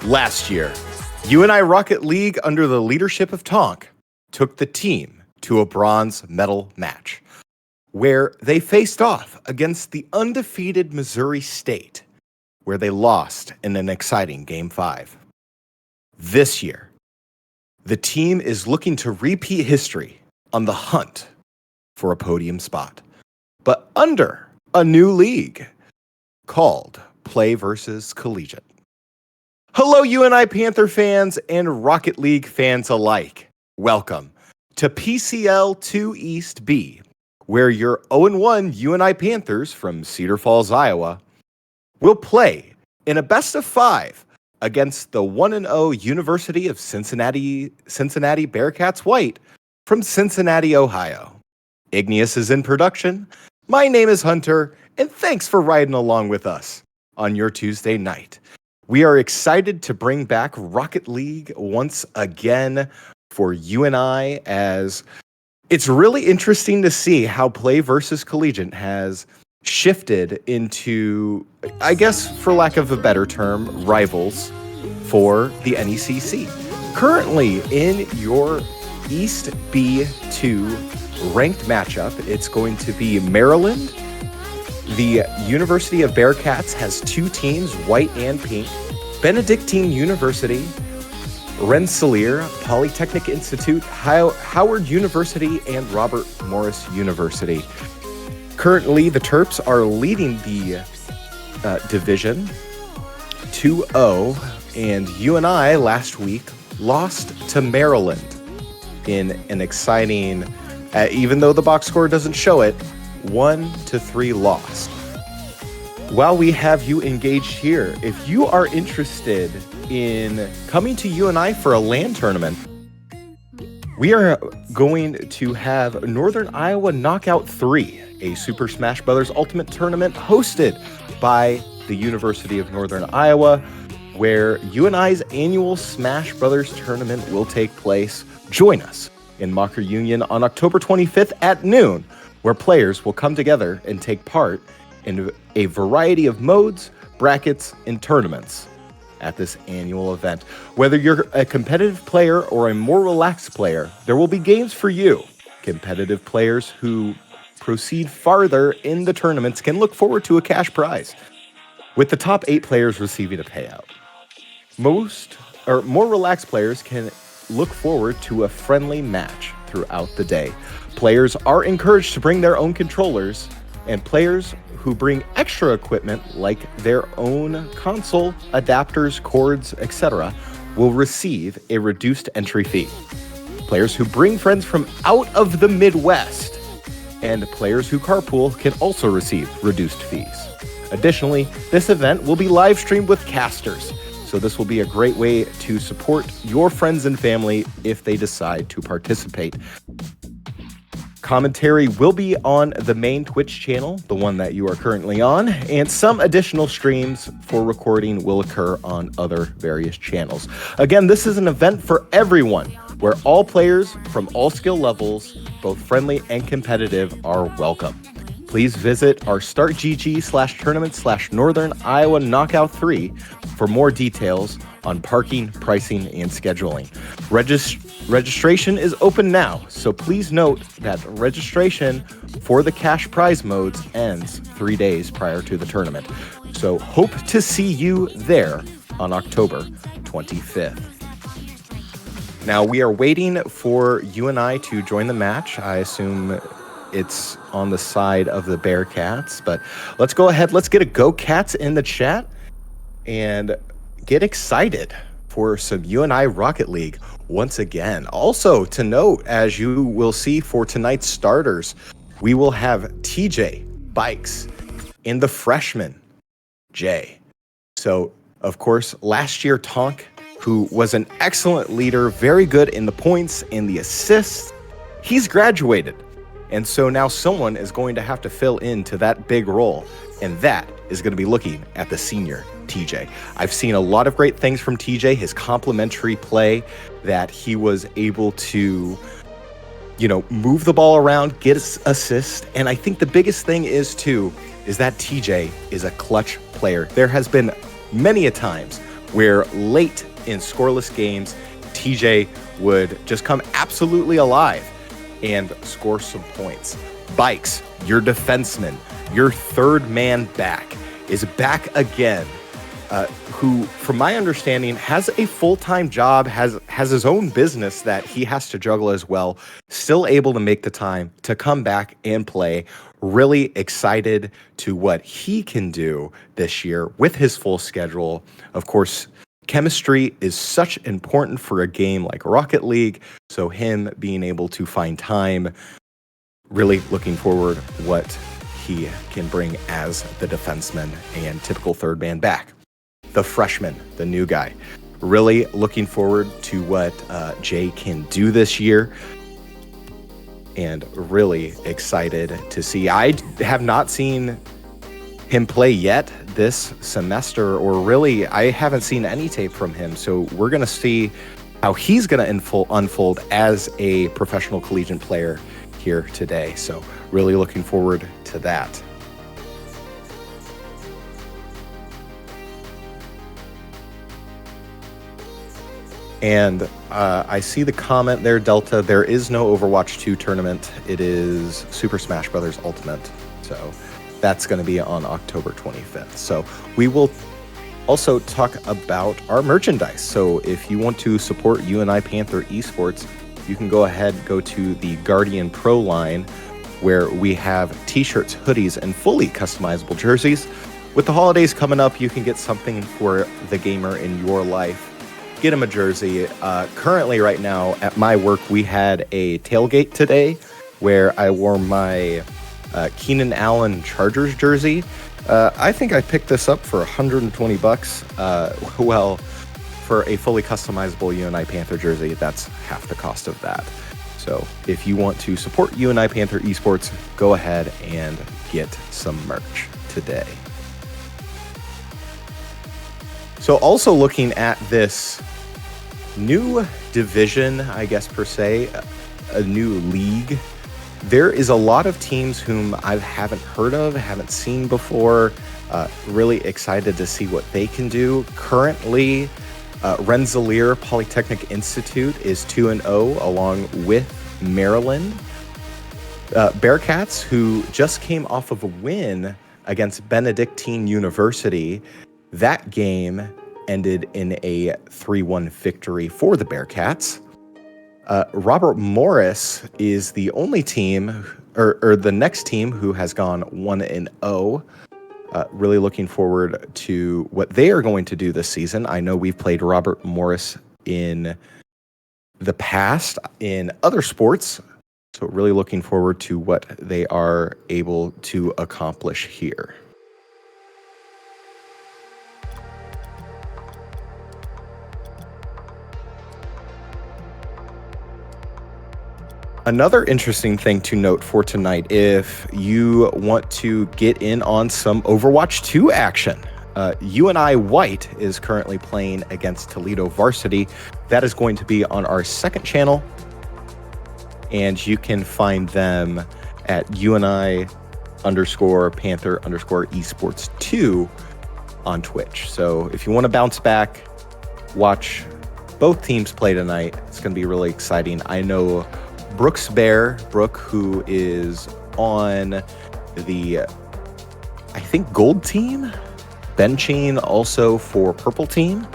Last year, UNI Rocket League, under the leadership of Tonk, took the team to a bronze medal match, where they faced off against the undefeated Missouri State, where they lost in an exciting Game 5. This year, the team is looking to repeat history on the hunt for a podium spot, but under a new league called PlayVS Collegiate. Hello, UNI Panther fans and Rocket League fans alike. Welcome to PCL 2 East B, where your 0-1 UNI Panthers from Cedar Falls, Iowa, will play in a best-of-5 against the 1-0 University of Cincinnati Bearcats White from Cincinnati, Ohio. Igneous is in production. My name is Hunter, and thanks for riding along with us on your Tuesday night. We are excited to bring back Rocket League once again for UNI, as it's really interesting to see how PlayVS Collegiate has shifted into, I guess, for lack of a better term, rivals for the NECC. Currently in your East B2 ranked matchup, it's going to be Maryland. The University of Bearcats has two teams, white and pink. Benedictine University, Rensselaer Polytechnic Institute, Howard University, and Robert Morris University. Currently, the Terps are leading the division 2-0, and UNI last week lost to Maryland in an exciting, even though the box score doesn't show it, 1-3 loss. While we have you engaged here, if you are interested in coming to UNI for a LAN tournament, we are going to have Northern Iowa Knockout 3, a Super Smash Bros. Ultimate tournament hosted by the University of Northern Iowa, where UNI's annual Smash Bros. Tournament will take place. Join us in Mocker Union on October 25th at noon, where players will come together and take part in a variety of modes, brackets, and tournaments at this annual event. Whether you're a competitive player or a more relaxed player, there will be games for you. Competitive players who proceed farther in the tournaments can look forward to a cash prize, with the top 8 players receiving a payout. More relaxed players can look forward to a friendly match throughout the day. Players are encouraged to bring their own controllers, and players who bring extra equipment like their own console, adapters, cords, etc. will receive a reduced entry fee. Players who bring friends from out of the Midwest and players who carpool can also receive reduced fees. Additionally, this event will be live streamed with casters, so this will be a great way to support your friends and family if they decide to participate. Commentary will be on the main Twitch channel, the one that you are currently on, and some additional streams for recording will occur on other various channels. Again, this is an event for everyone, where all players from all skill levels, both friendly and competitive, are welcome. Please visit our startgg/tournament/Northern Iowa Knockout 3 for more details on parking, pricing, and scheduling. Registration is open now, so please note that registration for the cash prize modes ends 3 days prior to the tournament. So hope to see you there on October 25th. Now we are waiting for UNI to join the match. I assume it's on the side of the Bearcats, but let's go ahead. Let's get a Go Cats in the chat and get excited for some UNI Rocket League once again. Also to note, as you will see for tonight's starters, we will have TJ Bikes in the freshman, Jay. So, of course, last year, Tonk, who was an excellent leader, very good in the points and the assists, he's graduated. And so now someone is going to have to fill into that big role, and that is going to be looking at the senior TJ. I've seen a lot of great things from TJ, his complimentary play, that he was able to, move the ball around, get assists. And I think the biggest thing is that TJ is a clutch player. There has been many a times where late in scoreless games, TJ would just come absolutely alive and score some points. Bikes, your defenseman, your third man back, is back again, who, from my understanding, has a full-time job, has his own business that he has to juggle as well, still able to make the time to come back and play. Really excited to what he can do this year with his full schedule. Of course, chemistry is such important for a game like Rocket League, so him being able to find time, really looking forward what he can bring as the defenseman and typical third man back. The freshman, the new guy, really looking forward to what Jay can do this year, and really excited to see. I have not seen him play yet this semester, or really I haven't seen any tape from him, so we're going to see how he's going to unfold as a professional collegiate player here today. So really looking forward to that. And I see the comment there, Delta. There is no Overwatch 2 tournament. It is Super Smash Bros. Ultimate. So that's going to be on October 25th. So we will also talk about our merchandise. So if you want to support UNI Panther Esports, you can go to the Guardian Pro line, where we have t-shirts, hoodies, and fully customizable jerseys. With the holidays coming up, you can get something for the gamer in your life. Get him a jersey. Currently, right now, at my work, we had a tailgate today where I wore my Keenan Allen Chargers jersey. I think I picked this up for $120. Well, for a fully customizable UNI Panther jersey, that's half the cost of that. So if you want to support UNI Panther Esports, go ahead and get some merch today. So also looking at this new division, I guess per se, a new league, there is a lot of teams whom I haven't heard of, haven't seen before. Really excited to see what they can do. Currently, Rensselaer Polytechnic Institute is 2-0 along with Maryland. Bearcats, who just came off of a win against Benedictine University, that game ended in a 3-1 victory for the Bearcats. Robert Morris is the only team, or the next team, who has gone 1-0. Really looking forward to what they are going to do this season. I know we've played Robert Morris in the past in other sports, so really looking forward to what they are able to accomplish here. Another interesting thing to note for tonight, if you want to get in on some Overwatch 2 action, UNI White is currently playing against Toledo Varsity. That is going to be on our second channel, and you can find them at UNI_Panther_Esports 2 on Twitch. So if you want to bounce back, watch both teams play tonight. It's going to be really exciting. I know Brooke, who is on the, I think, gold team, benching also for purple team,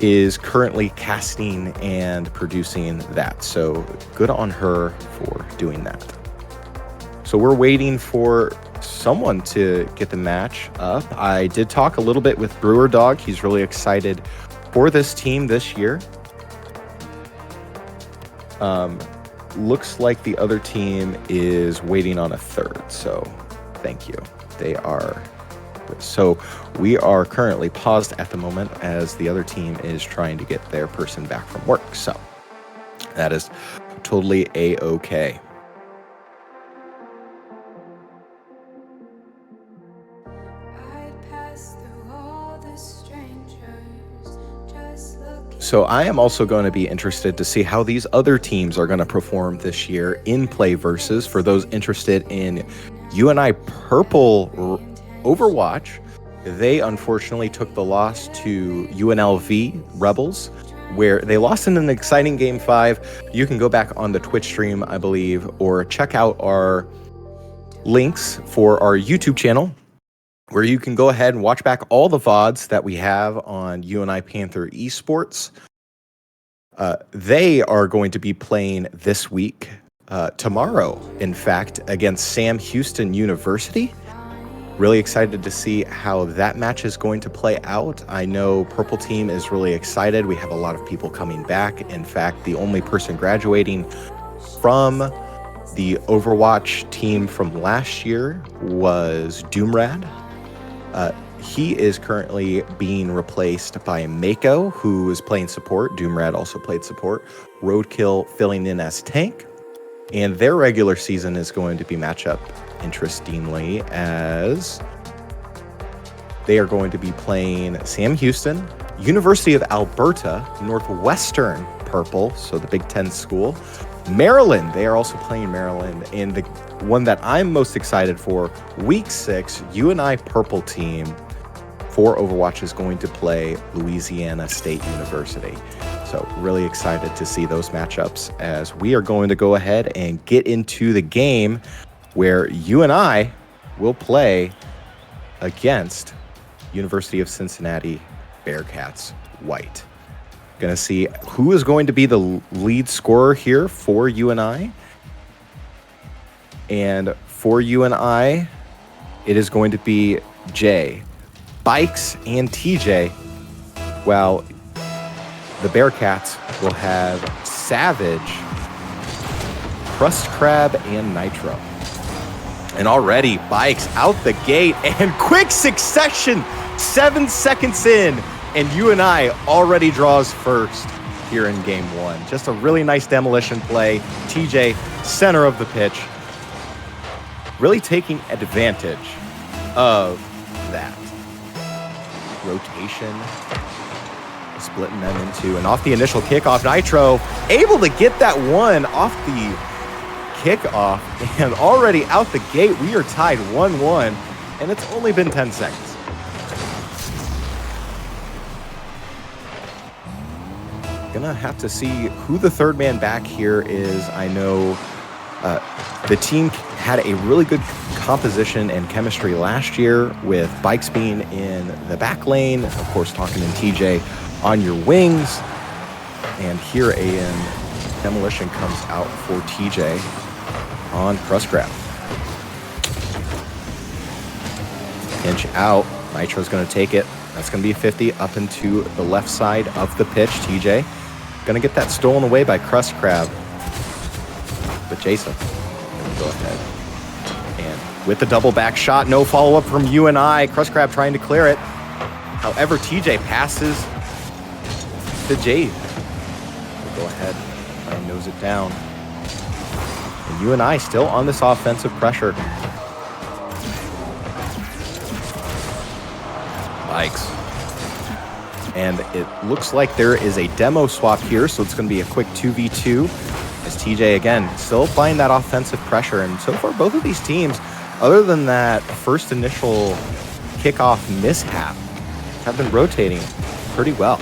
is currently casting and producing that. So good on her for doing that. So we're waiting for someone to get the match up. I did talk a little bit with Brewer Dog. He's really excited for this team this year. Looks like the other team is waiting on a third, so thank you. So we are currently paused at the moment as the other team is trying to get their person back from work. So that is totally a-okay. So I am also going to be interested to see how these other teams are going to perform this year in PlayVS. For those interested in UNI Purple Overwatch, they unfortunately took the loss to UNLV Rebels, where they lost in an exciting Game 5. You can go back on the Twitch stream, I believe, or check out our links for our YouTube channel, where you can go ahead and watch back all the VODs that we have on UNI Panther Esports. They are going to be playing this week, tomorrow, in fact, against Sam Houston University. Really excited to see how that match is going to play out. I know Purple Team is really excited. We have a lot of people coming back. In fact, the only person graduating from the Overwatch team from last year was Doomrad. He is currently being replaced by Mako, who is playing support. Doomrad also played support. Roadkill filling in as tank. And their regular season is going to be matchup, interestingly, as they are going to be playing Sam Houston, University of Alberta, Northwestern Purple, so the Big Ten school, Maryland. They are also playing Maryland. And the one that I'm most excited for, Week 6, UNI Purple team for Overwatch is going to play Louisiana State University. So really excited to see those matchups, as we are going to go ahead and get into the game where UNI will play against University of Cincinnati Bearcats White. Going to see who is going to be the lead scorer here for UNI. And for UNI, it is going to be Jay, Bikes, and TJ, while the Bearcats will have Savage, Crust Crab, and Nitro. And already, Bikes out the gate, and quick succession, 7 seconds in, and UNI already draws first here in Game 1. Just a really nice demolition play. TJ, center of the pitch, really taking advantage of that rotation, splitting them into, and off the initial kickoff, Nitro able to get that one off the kickoff, and already out the gate, we are tied 1-1, and it's only been 10 seconds. Gonna have to see who the third man back here is. I know the team had a really good composition and chemistry last year, with Bikes being in the back lane, of course talking to TJ on your wings, and here a demolition comes out for TJ on Crust Crab. Pinch out, Nitro's gonna take it. That's gonna be a 50 up into the left side of the pitch. TJ gonna get that stolen away by Crust Crab, but Jason gonna go ahead and with the double back shot, no follow-up from UNI. Crust Crab trying to clear it. However, TJ passes to Jade. We'll go ahead and nose it down. And UNI still on this offensive pressure. Bikes. And it looks like there is a demo swap here, so it's going to be a quick 2v2. As TJ, again, still applying that offensive pressure. And so far, both of these teams, other than that first initial kickoff mishap, have been rotating pretty well.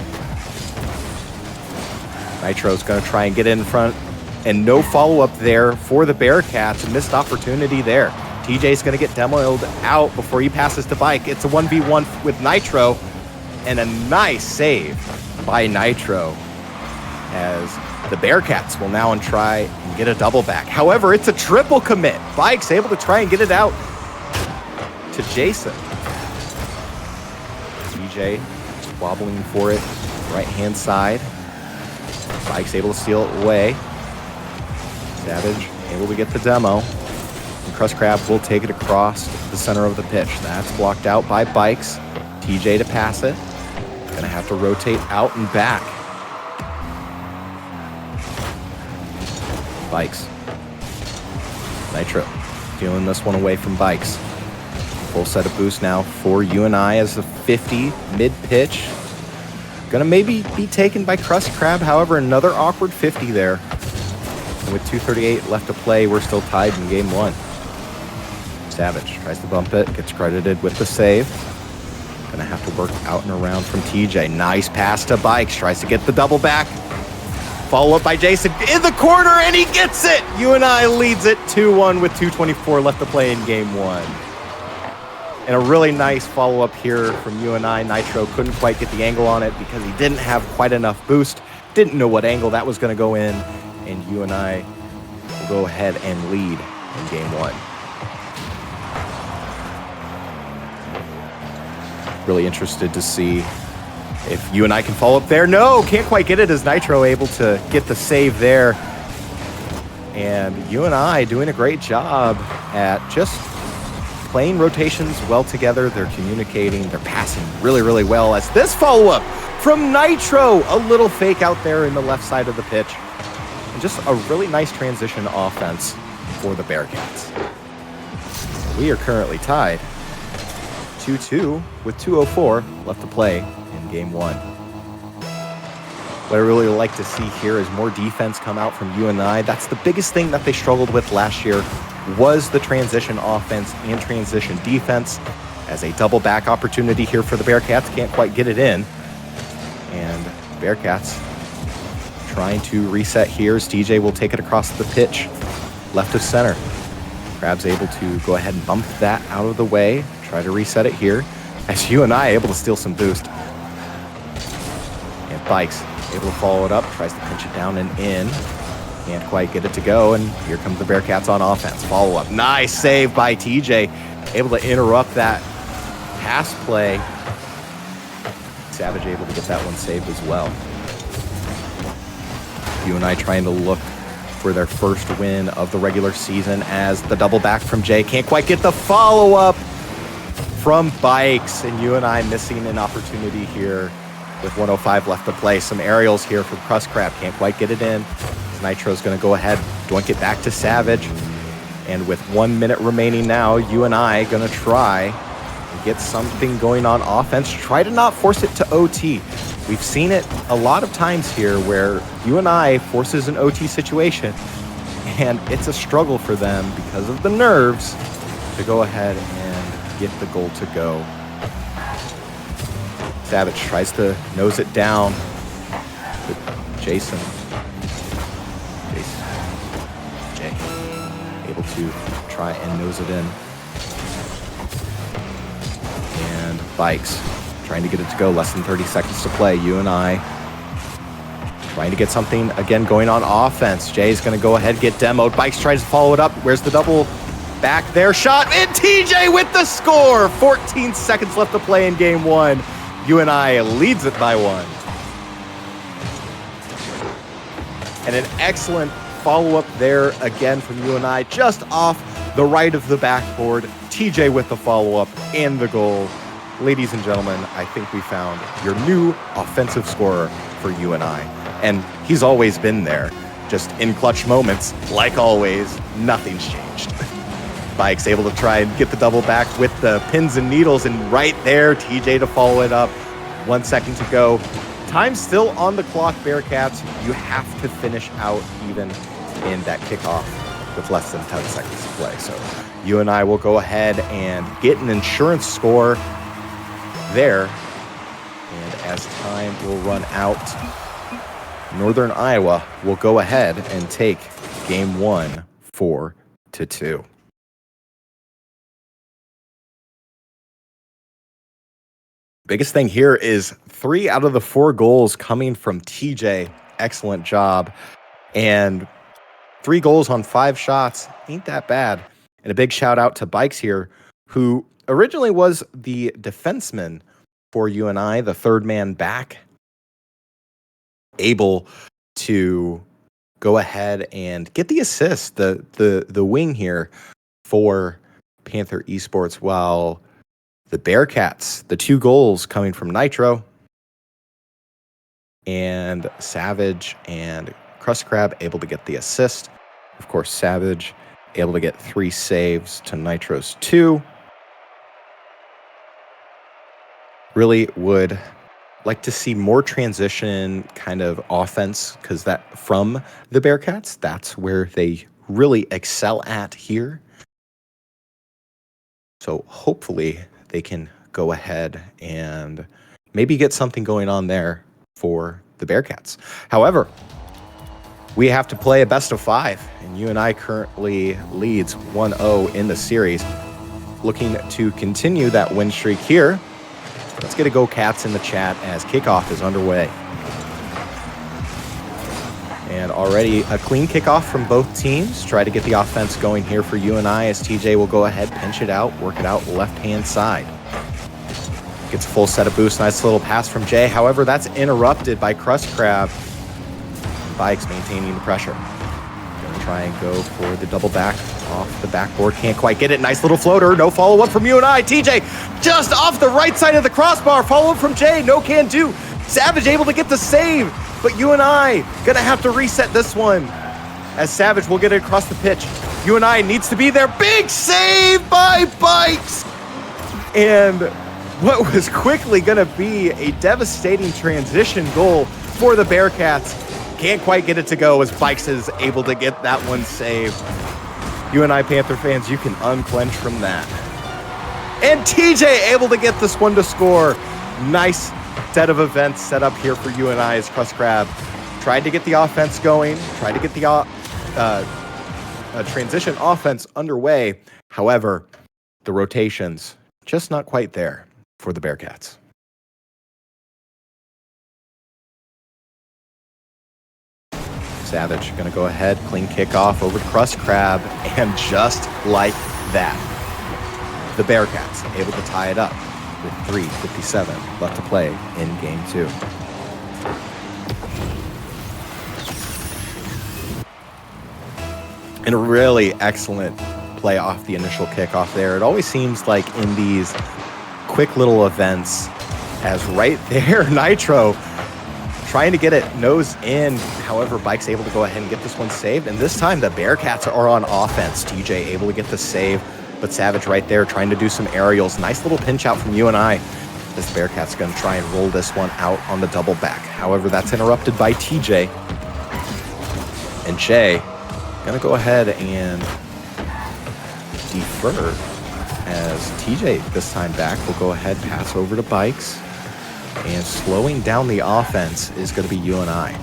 Nitro's going to try and get in front, and no follow-up there for the Bearcats. Missed opportunity there. TJ's going to get demoed out before he passes to Bike. It's a 1v1 with Nitro, and a nice save by Nitro, as the Bearcats will now try and get a double back. However, it's a triple commit. Bike's able to try and get it out to Jason. TJ wobbling for it, right-hand side. Bike's able to steal it away. Savage able to get the demo. And Crust Crab will take it across the center of the pitch. That's blocked out by Bikes. TJ to pass it. Gonna have to rotate out and back. Bikes. Nitro stealing this one away from Bikes. Full set of boost now for UNI as the 50 mid-pitch. Gonna maybe be taken by Crust Crab. However, another awkward 50 there. And with 2:38 left to play, we're still tied in game 1. Savage tries to bump it, gets credited with the save. Gonna have to work out and around from TJ. Nice pass to Bikes. Tries to get the double back. Follow up by Jason in the corner, and he gets it! UNI leads it 2-1 with 2:24 left to play in game one. And a really nice follow-up here from UNI. Nitro couldn't quite get the angle on it because he didn't have quite enough boost. Didn't know what angle that was going to go in. And UNI will go ahead and lead in game one. Really interested to see if UNI can follow up there. No, can't quite get it as Nitro able to get the save there. And UNI doing a great job at just playing rotations well together. They're communicating, they're passing really, really well. As this follow-up from Nitro, a little fake out there in the left side of the pitch. And just a really nice transition offense for the Bearcats. We are currently tied 2-2 with 2:04 left to play in game one. What I really like to see here is more defense come out from UNI. That's the biggest thing that they struggled with last year, was the transition offense and transition defense. As a double back opportunity here for the Bearcats, can't quite get it in. And Bearcats trying to reset here as TJ will take it across the pitch, left of center. Crab's able to go ahead and bump that out of the way, try to reset it here, as UNI able to steal some boost. And Bikes able to follow it up, tries to pinch it down and in. Can't quite get it to go, and here comes the Bearcats on offense. Follow up, nice save by TJ, able to interrupt that pass play. Savage able to get that one saved as well. UNI trying to look for their first win of the regular season as the double back from Jay. Can't quite get the follow-up from Bikes, and UNI missing an opportunity here with 1:05 left to play. Some aerials here from Crust Crab. Can't quite get it in. Nitro's going to go ahead, doink it back to Savage. And with 1 minute remaining now, UNI going to try and get something going on offense. Try to not force it to OT. We've seen it a lot of times here where UNI forces an OT situation, and it's a struggle for them because of the nerves to go ahead and get the goal to go. Savage tries to nose it down with Jason. Jay able to try and nose it in. And Bikes trying to get it to go. Less than 30 seconds to play. UNI trying to get something again going on offense. Jay's going to go ahead, get demoed. Bikes tries to follow it up. Where's the double back there? Shot, and TJ with the score. 14 seconds left to play in game one. UNI leads it by one. And an excellent follow-up there again from UNI, just off the right of the backboard. TJ with the follow-up and the goal. Ladies and gentlemen, I think we found your new offensive scorer for UNI. And he's always been there, just in clutch moments. Like always, nothing's changed. Bike's able to try and get the double back with the pins and needles, and right there, TJ to follow it up. 1 second to go. Time still on the clock, Bearcats. You have to finish out even in that kickoff with less than 10 seconds to play. So UNI will go ahead and get an insurance score there. And as time will run out, Northern Iowa will go ahead and take game one 4-2. Biggest thing here is 3 out of the 4 goals coming from TJ. Excellent job. And 3 goals on 5 shots. Ain't that bad. And a big shout out to Bikes here, who originally was the defenseman for UNI, the third man back. Able to go ahead and get the assist, the wing here for Panther Esports, while the Bearcats, the 2 goals coming from Nitro and Savage and Crust Crab able to get the assist. Of course, Savage able to get 3 saves to Nitro's 2. Really would like to see more transition kind of offense, because that from the Bearcats, that's where they really excel at here. So hopefully they can go ahead and maybe get something going on there for the Bearcats. However, we have to play a best of 5, and UNI currently leads 1-0 in the series. Looking to continue that win streak here. Let's get a Go Cats in the chat as kickoff is underway. And already a clean kickoff from both teams. Try to get the offense going here for UNI as TJ will go ahead, pinch it out, work it out left-hand side. Gets a full set of boosts. Nice little pass from Jay. However, that's interrupted by Crust Crab. Bikes maintaining the pressure. Gonna try and go for the double back off the backboard. Can't quite get it. Nice little floater. No follow-up from UNI. TJ just off the right side of the crossbar. Follow-up from Jay. No can do. Savage able to get the save. But UNI gonna have to reset this one as Savage will get it across the pitch. UNI needs to be there. Big save by Bikes! And what was quickly gonna be a devastating transition goal for the Bearcats. Can't quite get it to go as Bikes is able to get that one saved. UNI Panther fans, you can unclench from that. And TJ able to get this one to score. Nice set of events set up here for UNI as Crust Crab tried to get the offense going, tried to get the transition offense underway. However, the rotations just not quite there for the Bearcats. Savage gonna go ahead, clean kickoff over to Crust Crab, and just like that, the Bearcats able to tie it up with 3:57 left to play in game 2. And a really excellent play off the initial kickoff there. It always seems like in these quick little events, as right there, Nitro trying to get it nose in. However, Bike's able to go ahead and get this one saved. And this time the Bearcats are on offense. TJ able to get the save, but Savage right there trying to do some aerials. Nice little pinch out from UNI. This Bearcats going to try and roll this one out on the double back. However, that's interrupted by TJ. And Jay going to go ahead and defer as TJ this time back will go ahead, pass over to Bikes. And slowing down the offense is going to be UNI.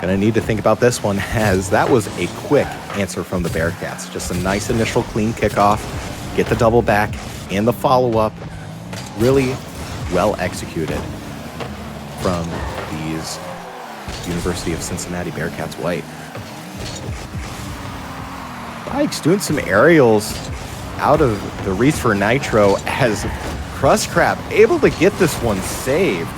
Going to need to think about this one as that was a quick answer from the Bearcats. Just a nice initial clean kickoff, get the double back and the follow-up. Really well executed from these University of Cincinnati Bearcats white. Bikes doing some aerials out of the reach for Nitro as Crust Crab able to get this one saved.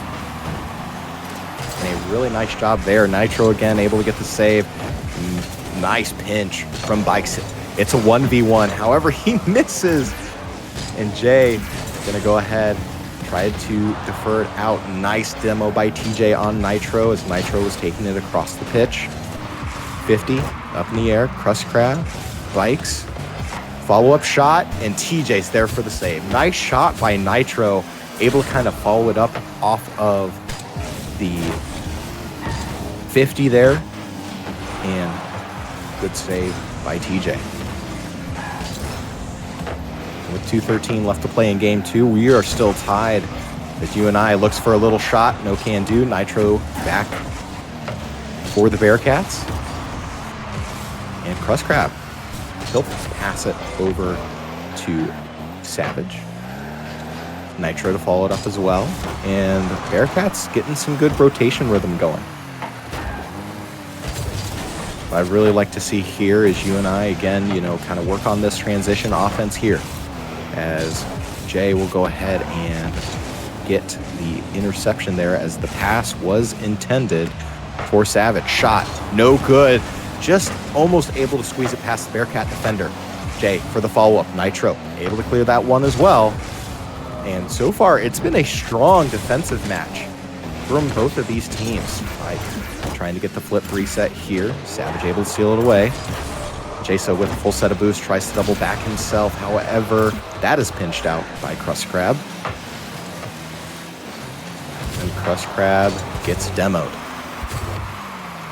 And a really nice job there. Nitro again able to get the save. Nice pinch from Bikes. It's a 1v1. However, he misses. And Jay gonna go ahead, try to defer it out. Nice demo by TJ on Nitro as Nitro was taking it across the pitch. 50 up in the air. Crust Crab, Bikes. Follow-up shot, and TJ's there for the save. Nice shot by Nitro, able to kind of follow it up off of the 50 there. And good save by TJ. With 2:13 left to play in game 2, we are still tied as UNI looks for a little shot. No can do. Nitro back for the Bearcats. And Crust Crab. He'll pass it over to Savage. Nitro to follow it up as well. And Bearcats getting some good rotation rhythm going. What I'd really like to see here is UNI again, kind of work on this transition offense here. As Jay will go ahead and get the interception there as the pass was intended for Savage. Shot, no good. Just almost able to squeeze it past the Bearcat defender. Jay for the follow-up. Nitro able to clear that one as well. And so far, it's been a strong defensive match from both of these teams. Like trying to get the flip reset here. Savage able to seal it away. Jaso with a full set of boosts tries to double back himself. However, that is pinched out by Crust Crab. And Crust Crab gets demoed.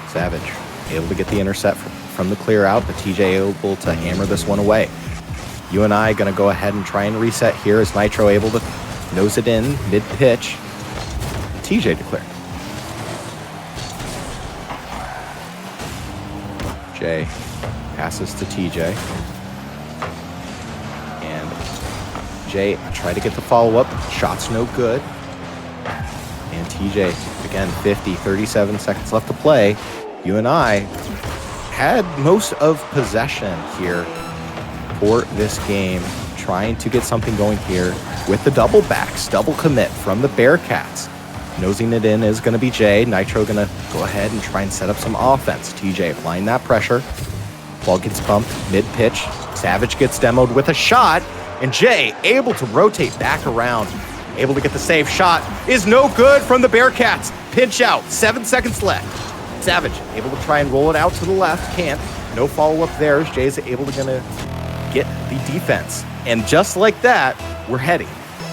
Savage able to get the intercept from the clear out, but TJ able to hammer this one away. UNI going to go ahead and try and reset here as Nitro able to Nose it in, mid-pitch. TJ to clear. Jay passes to TJ. And Jay tried to get the follow-up. Shot's no good. And TJ, again, 37 seconds left to play. UNI had most of possession here for this game, trying to get something going here with the double backs, double commit from the Bearcats. Nosing it in is going to be Jay. Nitro going to go ahead and try and set up some offense. TJ applying that pressure. Ball gets bumped mid-pitch. Savage gets demoed with a shot, and Jay able to rotate back around. Able to get the save. Shot is no good from the Bearcats. Pinch out, 7 seconds left. Savage able to try and roll it out to the left. Can't. No follow-up there as Jay's able to get the defense. And just like that, we're heading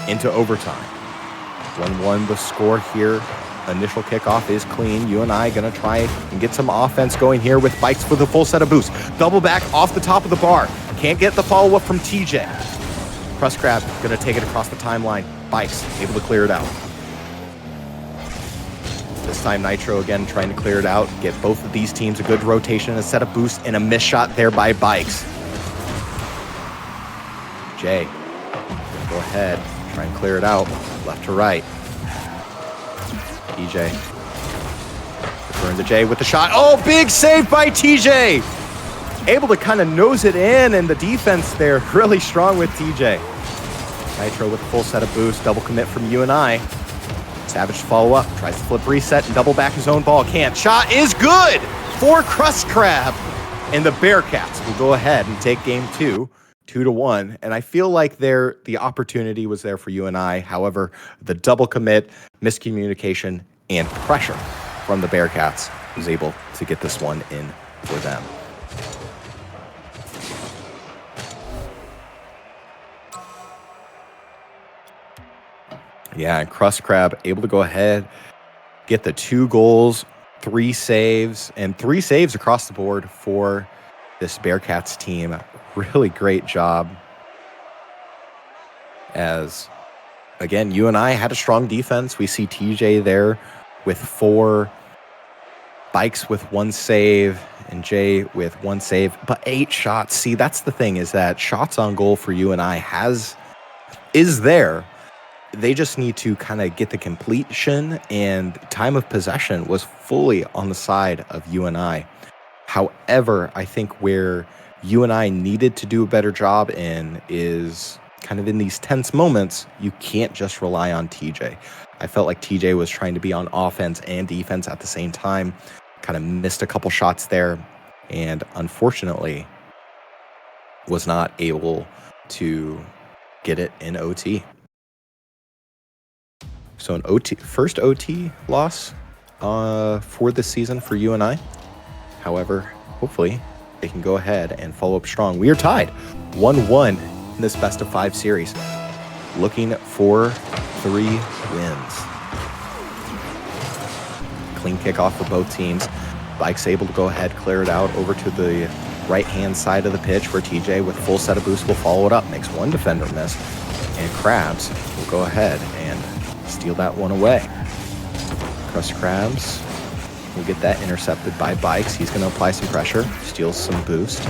into overtime. 1-1 the score here. Initial kickoff is clean. UNI gonna try and get some offense going here with Bikes with a full set of boosts. Double back off the top of the bar. Can't get the follow-up from TJ. Crust Crab gonna take it across the timeline. Bikes able to clear it out. This time Nitro again trying to clear it out. Get both of these teams a good rotation, a set of boosts, and a missed shot there by Bikes. Jay, go ahead, try and clear it out, left to right. TJ, return to Jay with the shot. Oh, big save by TJ! Able to kind of nose it in, and the defense there really strong with TJ. Nitro with a full set of boosts, double commit from UNI. Savage to follow up, tries to flip reset and double back his own ball. Can't. Shot is good for Crust Crab. And the Bearcats will go ahead and take game 2, 2-1. And I feel like the opportunity was there for UNI. However, the double commit, miscommunication, and pressure from the Bearcats was able to get this one in for them. Yeah, and Crust Crab able to go ahead, get the 2 goals, 3 saves, and 3 saves across the board for this Bearcats team. Really great job. As, again, UNI had a strong defense. We see TJ there with 4, Bikes with 1 save, and Jay with 1 save, but 8 shots. See, that's the thing, is that shots on goal for UNI is there. They just need to kind of get the completion, and time of possession was fully on the side of UNI. However, I think where UNI needed to do a better job in is kind of in these tense moments, you can't just rely on TJ. I felt like TJ was trying to be on offense and defense at the same time, kind of missed a couple shots there, and unfortunately was not able to get it in OT. So an first OT loss for this season for UNI. However, hopefully they can go ahead and follow up strong. We are tied 1-1 in this best of 5 series. Looking for 3 wins. Clean kickoff for both teams. Bike's able to go ahead, clear it out over to the right-hand side of the pitch where TJ with full set of boosts will follow it up. Makes 1 defender miss. And Krabs will go ahead and steal that one away. Crust Crabs will get that intercepted by Bikes. He's going to apply some pressure, steals some boost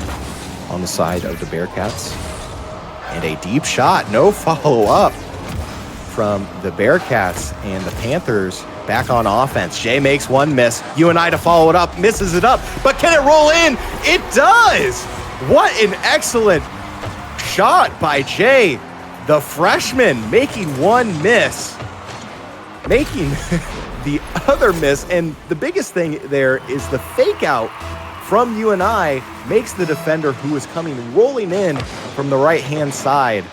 on the side of the Bearcats. And a deep shot, no follow-up from the Bearcats, and the Panthers back on offense. Jay makes 1 miss. UNI to follow it up, misses it up, but can it roll in? It does! What an excellent shot by Jay, the freshman, making 1 miss. Making the other miss, and the biggest thing there is the fake out from UNI makes the defender who is coming rolling in from the right-hand side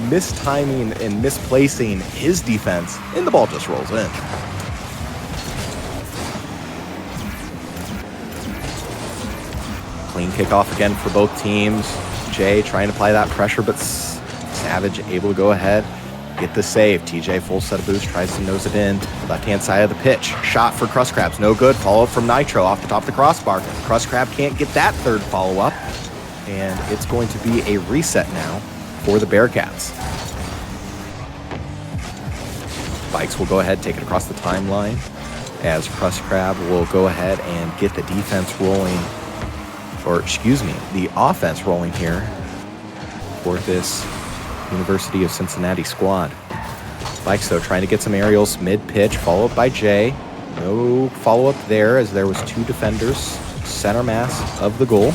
mistiming and misplacing his defense, and the ball just rolls in. Clean kickoff again for both teams. Jay trying to apply that pressure, but Savage able to go ahead, get the save. TJ full set of boost, tries to nose it in. Left-hand side of the pitch. Shot for Crust Crabs, no good. Follow-up from Nitro off the top of the crossbar. Crust Crab can't get that 3rd follow-up, and it's going to be a reset now for the Bearcats. Bikes will go ahead, take it across the timeline, as Crust Crab will go ahead and get the defense rolling, or excuse me, the offense rolling here for this University of Cincinnati squad. Bikes, though, trying to get some aerials mid-pitch, followed by Jay. No follow-up there, as there was 2 defenders, center mass of the goal.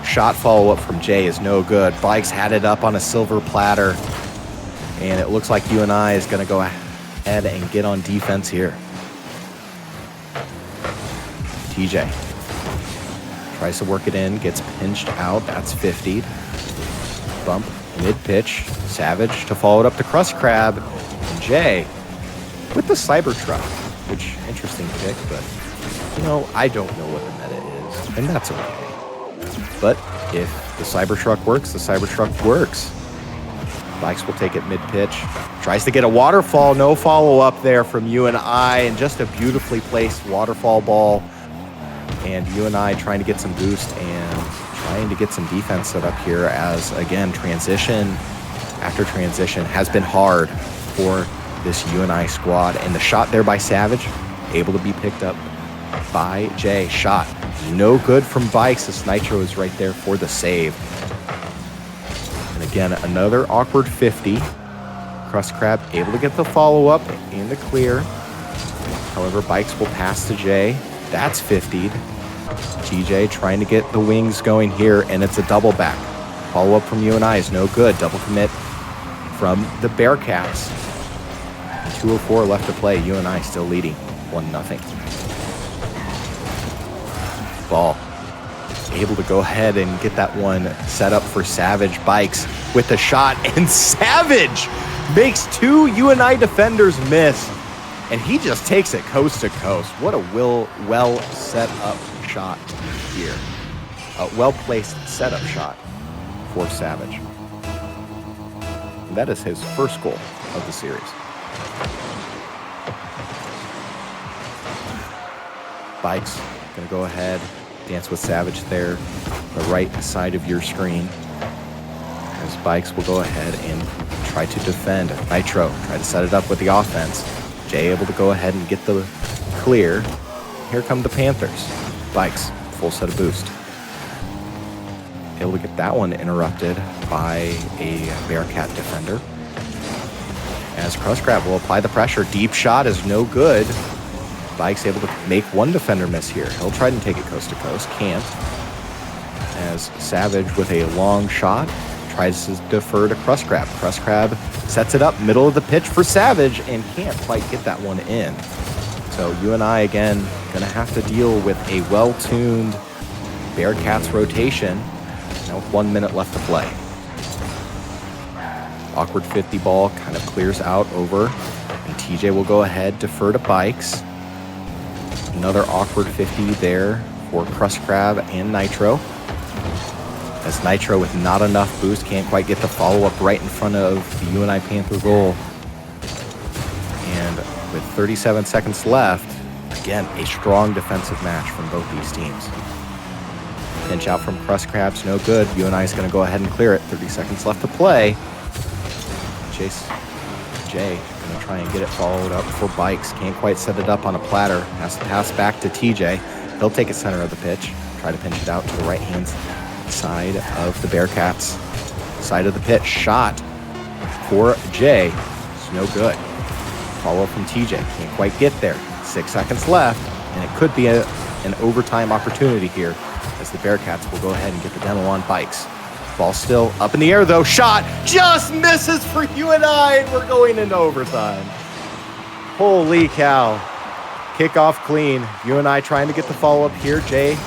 Shot follow-up from Jay is no good. Bikes had it up on a silver platter, and it looks like UNI is going to go ahead and get on defense here. TJ tries to work it in, gets pinched out. That's 50'd. Bump mid-pitch. Savage to follow it up to Crust Crab. And Jay with the Cybertruck, which, interesting pick, but, you know, I don't know what the meta is, and that's okay. But if the Cybertruck works, the Cybertruck works. Bikes will take it mid-pitch. Tries to get a waterfall. No follow-up there from UNI, and just a beautifully placed waterfall ball. And UNI trying to get some boost and trying to get some defense set up here, as, again, transition after transition has been hard for this UNI squad. And the shot there by Savage, able to be picked up by Jay. Shot no good from Bikes. This Nitro is right there for the save. And again, another awkward 50. Crust Crab able to get the follow-up in the clear. However, Bikes will pass to Jay. That's 50'd. TJ trying to get the wings going here, and it's a double back. Follow-up from UNI is no good. Double commit from the Bearcats. 2:04 left to play. UNI still leading 1-0. Ball able to go ahead and get that one set up for Savage. Bikes with the shot, and Savage makes 2 UNI defenders miss, and he just takes it coast to coast. What a well set up shot here. A well-placed setup shot for Savage. And that is his first goal of the series. Bikes gonna go ahead, dance with Savage there, the right side of your screen. As Bikes will go ahead and try to defend. Nitro, try to set it up with the offense. Jay able to go ahead and get the clear. Here come the Panthers. Bikes, full set of boost. Able to get that one interrupted by a Bearcat defender. As Crust Crab will apply the pressure. Deep shot is no good. Bikes able to make 1 defender miss here. He'll try and take it coast to coast. Can't. As Savage with a long shot tries to defer to Crust Crab. Crust Crab sets it up middle of the pitch for Savage and can't quite get that one in. So UNI again gonna have to deal with a well-tuned Bearcats rotation. Now with 1 minute left to play. Awkward 50 ball kind of clears out over, and TJ will go ahead, defer to Bikes. Another awkward 50 there for Crust Crab and Nitro. As Nitro with not enough boost can't quite get the follow-up right in front of the UNI Panther goal. And with 37 seconds left, again, a strong defensive match from both these teams. Pinch out from Crust Crab's no good. UNI is going to go ahead and clear it. 30 seconds left to play. Jay going to try and get it followed up for Bikes. Can't quite set it up on a platter. Has to pass back to TJ. He'll take it center of the pitch. Try to pinch it out to the right-hand side of the Bearcats. Side of the pitch. Shot for Jay. It's no good. Follow from TJ. Can't quite get there. 6 seconds left, and it could be an overtime opportunity here, as the Bearcats will go ahead and get the demo on Bikes. Ball still up in the air, though. Shot just misses for UNI, and we're going into overtime. Holy cow. Kickoff clean. UNI trying to get the follow-up here. Jay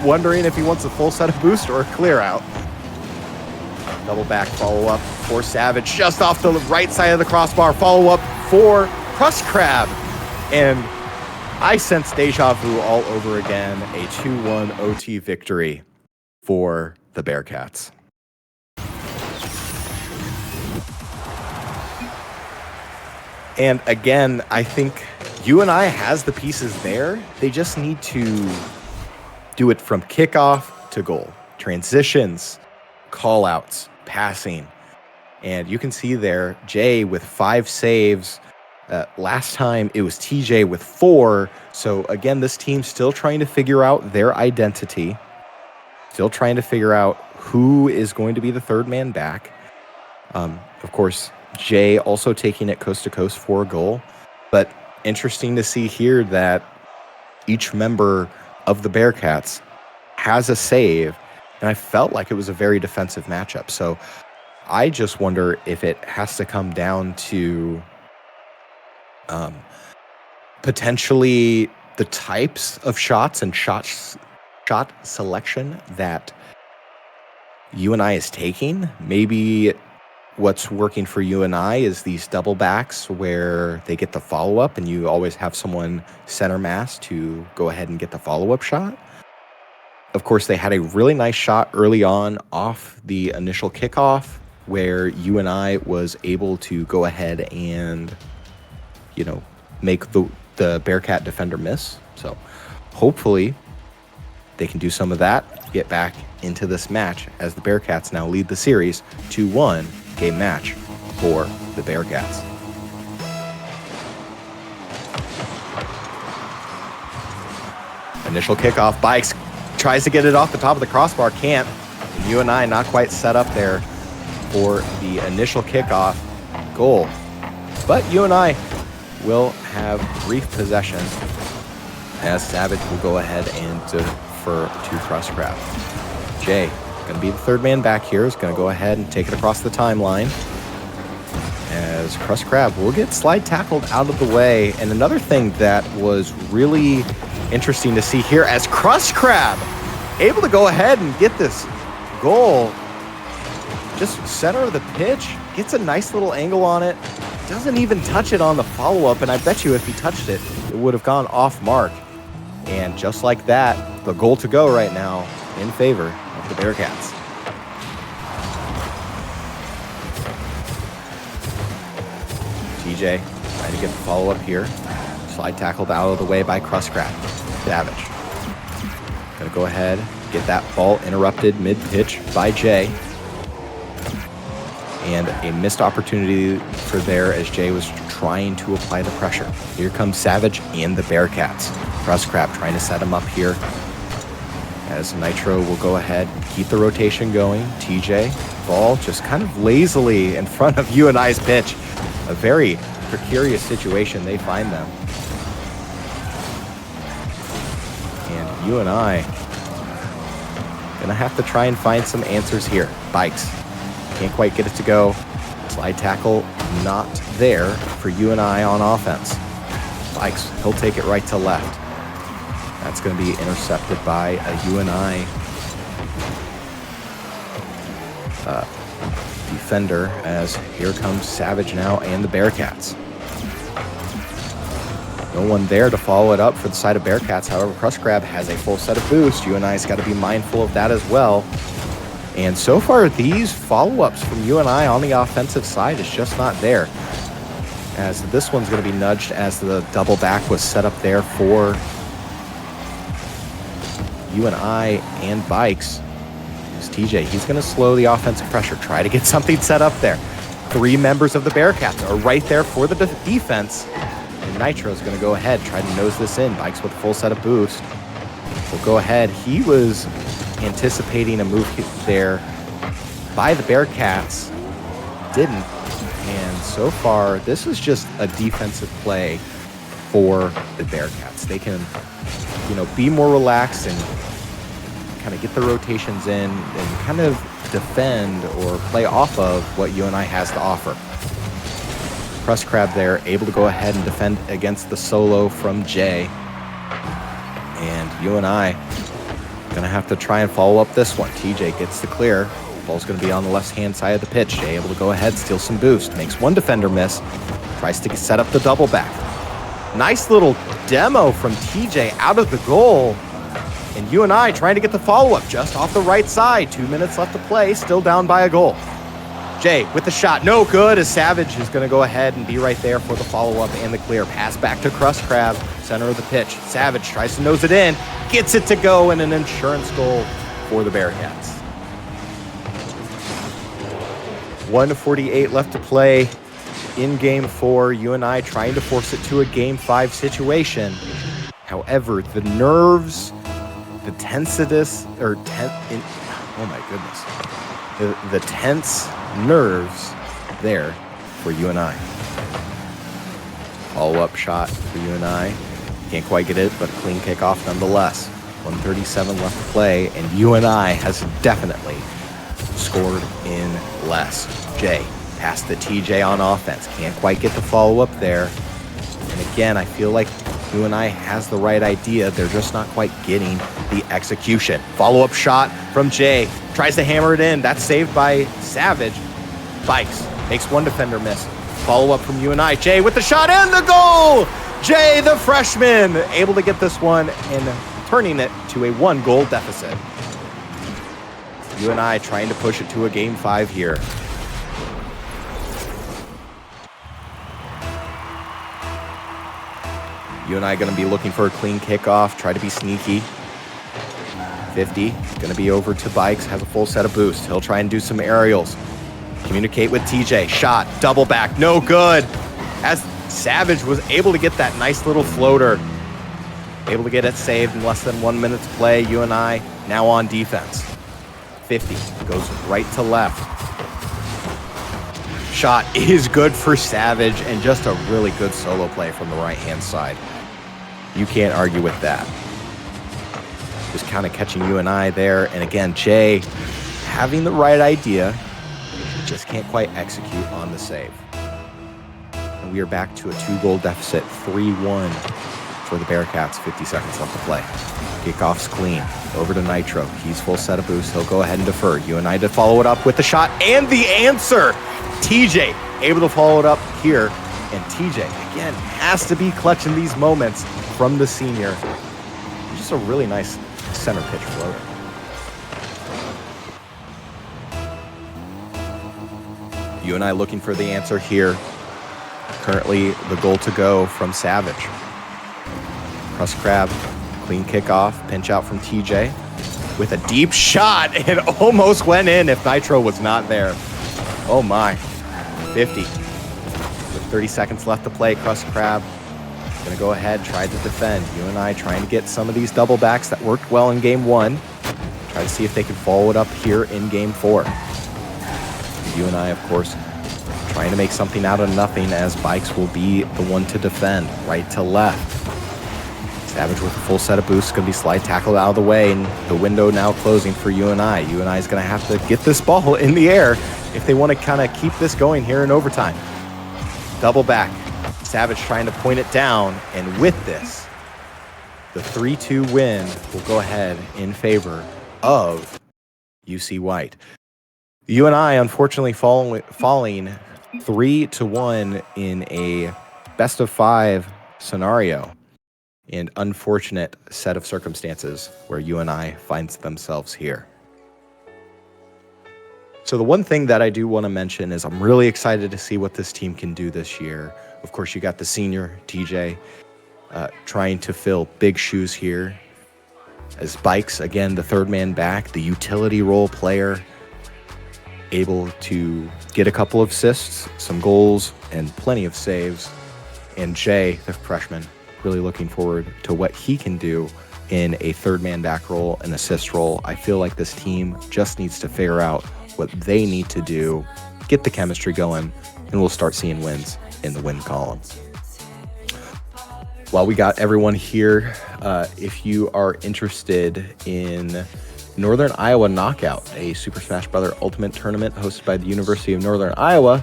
wondering if he wants a full set of boost or a clear out. Double back follow-up for Savage, just off the right side of the crossbar. Follow-up for Crust Crab. And I sense deja vu all over again. A 2-1 OT victory for the Bearcats. And again, I think UNI has the pieces there. They just need to do it from kickoff to goal. Transitions, call-outs, passing. And you can see there, Jay with 5 saves. Last time it was TJ with 4. So again, this team's still trying to figure out their identity. Still trying to figure out who is going to be the third man back. Of course, Jay also taking it coast to coast for a goal. But interesting to see here that each member of the Bearcats has a save. And I felt like it was a very defensive matchup. So I just wonder if it has to come down to potentially the types of shots and shot selection that UNI is taking. Maybe what's working for UNI is these double backs where they get the follow-up and you always have someone center mass to go ahead and get the follow-up shot. Of course, they had a really nice shot early on off the initial kickoff where UNI was able to go ahead and, you know, make the Bearcat defender miss. So hopefully they can do some of that, get back into this match as the Bearcats now lead the series 2-1 game match for the Bearcats. Initial kickoff, Bikes tries to get it off the top of the crossbar, can't. And UNI not quite set up there for the initial kickoff goal. But UNI will have brief possession as Savage will go ahead and defer to Crustcrab. Jay, going to be the third man back here, is going to go ahead and take it across the timeline as Crustcrab will get slide tackled out of the way. And another thing that was really interesting to see here as Crustcrab able to go ahead and get this goal just center of the pitch, gets a nice little angle on it, doesn't even touch it on the follow-up, and I bet you if he touched it, it would have gone off mark. And just like that, the goal to go right now in favor of the Bearcats. TJ trying to get the follow-up here. Slide tackled out of the way by Crustcrab. Savage. Gonna go ahead, get that ball interrupted mid-pitch by Jay. And a missed opportunity for there as Jay was trying to apply the pressure. Here comes Savage and the Bearcats. Crustcrab trying to set him up here as Nitro will go ahead, keep the rotation going. TJ, ball just kind of lazily in front of UNI's pitch. A very precarious situation they find them. And UNI gonna have to try and find some answers here. Bikes. Can't quite get it to go. Slide tackle not there for UNI on offense. Bikes, he'll take it right to left. That's going to be intercepted by a UNI defender as here comes Savage now and the Bearcats. No one there to follow it up for the side of Bearcats. However, Crustcrab has a full set of boost. UNI's got to be mindful of that as well. And so far, these follow-ups from UNI on the offensive side is just not there. As this one's going to be nudged as the double back was set up there for UNI and Bikes. It's TJ. He's going to slow the offensive pressure, try to get something set up there. 3 members of the Bearcats are right there for the defense. And Nitro's going to go ahead, try to nose this in. Bikes with a full set of boost. Will go ahead. He was anticipating a move there by the Bearcats, didn't, and so far this is just a defensive play for the Bearcats. They can, you know, be more relaxed and kind of get the rotations in and kind of defend or play off of what UNI has to offer. Crustcrab there, able to go ahead and defend against the solo from Jay, and UNI gonna have to try and follow up this one. TJ gets the clear. Ball's gonna be on the left-hand side of the pitch. Jay able to go ahead, steal some boost. Makes one defender miss. Tries to set up the double back. Nice little demo from TJ out of the goal. And UNI trying to get the follow-up just off the right side. 2 minutes left to play, still down by a goal. Jay with the shot, no good, as Savage is gonna go ahead and be right there for the follow-up and the clear. Pass back to Crustcrab, center of the pitch. Savage tries to nose it in, gets it to go, and an insurance goal for the Bearcats. 1:48 left to play in Game 4. UNI trying to force it to a Game 5 situation. However, the nerves, the tensedness, oh my goodness, the tense nerves there for UNI. Follow-up shot for UNI. Can't quite get it, but a clean kickoff nonetheless. 1:37 left to play, and UNI has definitely scored in less. Jay past the TJ on offense. Can't quite get the follow-up there. And again, I feel like UNI has the right idea. They're just not quite getting the execution. Follow-up shot from Jay. Tries to hammer it in. That's saved by Savage. Bikes. Makes one defender miss. Follow-up from UNI. Jay with the shot and the goal! Jay, the freshman, able to get this one and turning it to a 1-goal deficit. UNI trying to push it to a Game 5 here. UNI going to be looking for a clean kickoff, try to be sneaky. 50, going to be over to Bikes, has a full set of boosts. He'll try and do some aerials. Communicate with TJ, shot, double back, no good. As Savage was able to get that nice little floater. Able to get it saved in less than 1 minute to play. UNI now on defense. 50, goes right to left. Shot is good for Savage, and just a really good solo play from the right-hand side. You can't argue with that. Just kind of catching UNI there. And again, Jay having the right idea, just can't quite execute on the save. And we are back to a 2-goal deficit, 3-1 for the Bearcats, 50 seconds left to play. Kickoff's clean, over to Nitro. He's full set of boosts, he'll go ahead and defer. UNI to follow it up with the shot and the answer. TJ able to follow it up here. And TJ, again, has to be clutching these moments from the senior. Just a really nice center pitch floater. UNI looking for the answer here. Currently the goal to go from Savage. Crust Crab, clean kickoff, pinch out from TJ with a deep shot. It almost went in if Nitro was not there. Oh my. 50. With 30 seconds left to play, Crust Crab gonna go ahead, try to defend. UNI trying to get some of these double backs that worked well in Game 1. Try to see if they can follow it up here in Game 4. UNI, of course, trying to make something out of nothing, as Bikes will be the one to defend, right to left. Savage with a full set of boosts, going to be slide tackled out of the way, and the window now closing for UNI. UNI is going to have to get this ball in the air if they want to kind of keep this going here in overtime. Double back. Savage trying to point it down, and with this, the 3-2 win will go ahead in favor of UC White. UNI unfortunately falling 3-1 in a best-of-5 scenario. And unfortunate set of circumstances where UNI finds themselves here. So the one thing that I do want to mention is I'm really excited to see what this team can do this year. Of course, you got the senior TJ trying to fill big shoes here. As Bikes, again, the third man back, the utility role player, able to get a couple of assists, some goals, and plenty of saves. And Jay, the freshman, really looking forward to what he can do in a third man back role, an assist role. I feel like this team just needs to figure out what they need to do, get the chemistry going, and we'll start seeing wins in the win column. While we got everyone here, if you are interested in Northern Iowa Knockout, a Super Smash Bros. Ultimate tournament hosted by the University of Northern Iowa,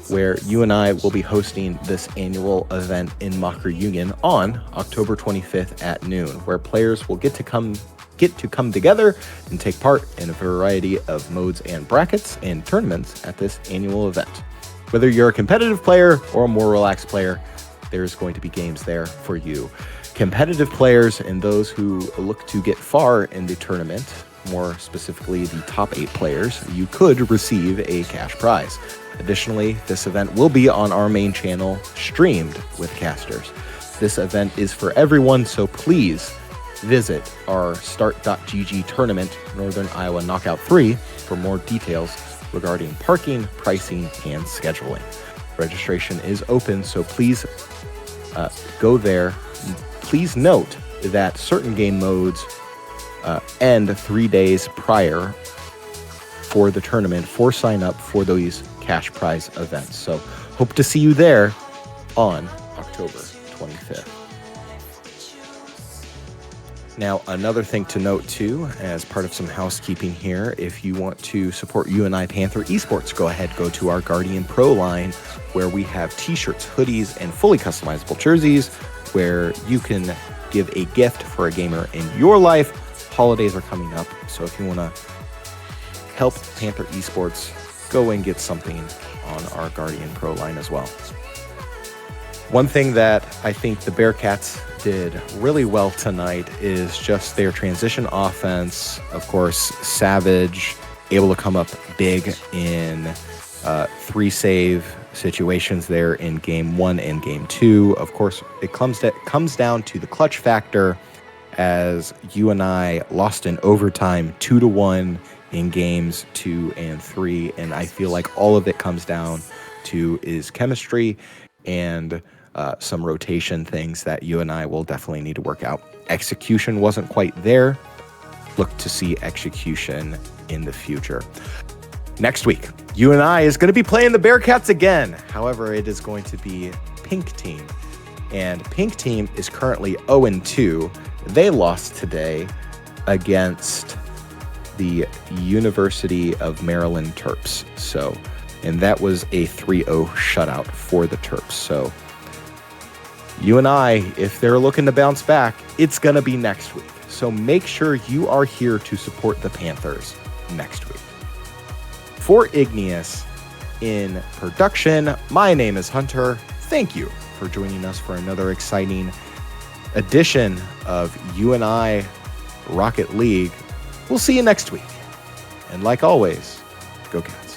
where UNI will be hosting this annual event in Mocker Union on October 25th at noon, where players will get to come together and take part in a variety of modes and brackets and tournaments at this annual event. Whether you're a competitive player or a more relaxed player, there's going to be games there for you. Competitive players and those who look to get far in the tournament, more specifically the top 8 players, you could receive a cash prize. Additionally, this event will be on our main channel, streamed with casters. This event is for everyone, so please visit our start.gg tournament, Northern Iowa Knockout 3, for more details regarding parking, pricing, and scheduling. Registration is open, so please go there. Please note that certain game modes end 3 days prior for the tournament for sign up for those cash prize events. So hope to see you there on October 25th. Now, another thing to note too, as part of some housekeeping here, if you want to support UNI Panther Esports, go to our Guardian Pro line, where we have t-shirts, hoodies, and fully customizable jerseys, where you can give a gift for a gamer in your life. Holidays are coming up, so if you want to help Panther Esports, go and get something on our Guardian Pro line as well. One thing that I think the Bearcats did really well tonight is just their transition offense. Of course, Savage able to come up big in 3 save situations there in game 1 and game 2. Of course, it comes down to the clutch factor, as UNI lost in overtime 2-1 in games 2 and 3, and I feel like all of it comes down to is chemistry and some rotation things that UNI will definitely need to work out. Execution wasn't quite there. Look to see execution in the future. Next week, UNI is going to be playing the Bearcats again. However, it is going to be Pink Team. And Pink Team is currently 0-2. They lost today against the University of Maryland Terps. And that was a 3-0 shutout for the Terps. So UNI, if they're looking to bounce back, it's going to be next week. So make sure you are here to support the Panthers next week. For Igneous in production, my name is Hunter. Thank you for joining us for another exciting edition of UNI Rocket League. We'll see you next week. And like always, go Cats.